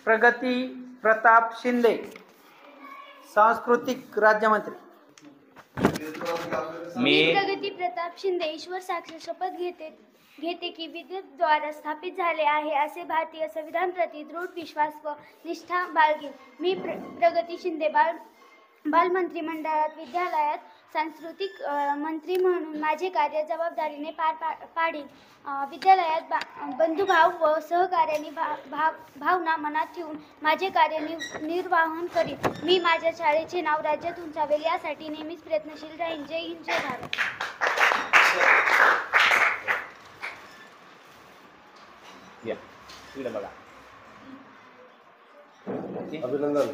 प्रगती प्रताप शिंदे, सांस्कृतिक राज्यमंत्री। मी प्रगती प्रताप शिंदे ईश्वर साक्षी शपथ घेते की विद्युतद्वारा स्थापित झाले आहे असे भारतीय संविधान प्रति दृढ विश्वास व निष्ठा बाळगीन। मी प्रगती शिंदे बाल मंत्रिमंडळात विद्यालयात सांस्कृतिक मंत्री म्हणून माझे कार्य जबाबदारीने पार पाडीन। विद्यालयात बंधुभाव व सहकार्याने भावना मनात ठेवून माझे कार्य निर्वाहन करीन। मी माझ्या शाळेचे नाव राज्यात उंचावेल यासाठी नेहमीच प्रयत्नशील राहीन। जय हिंद, जय भारत। अभिनंदन।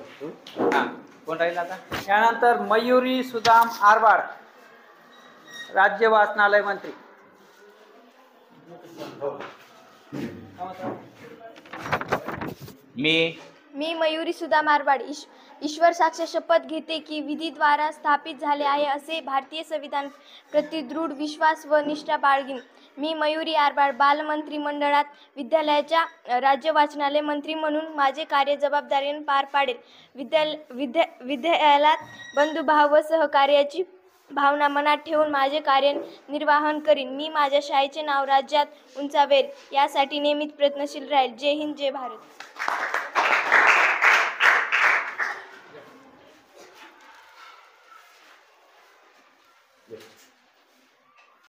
कोण राहील आता? त्यानंतर मयुरी सुदाम आरबाड, राज्य वाचनालय मंत्री। मी मयुरी सुदाम आरबाड ईश्वर साक्ष शपथ घेते की विधीद्वारा स्थापित झाले आहे असे भारतीय संविधान प्रति दृढ विश्वास व निष्ठा बाळगीन। मी मयुरी आरबाड बालमंत्री मंडळात विद्यालयाच्या राज्य वाचनालय मंत्री म्हणून माझे कार्य जबाबदारीने पार पाडेल। विद्यालयात बंधुभाव व सहकार्याची भावना मनात ठेवून माझे कार्य निर्वाहन करीन। मी माझ्या शाळेचे नाव राज्यात उंचावेल यासाठी नेहमीच प्रयत्नशील राहील। जय हिंद, जय भारत।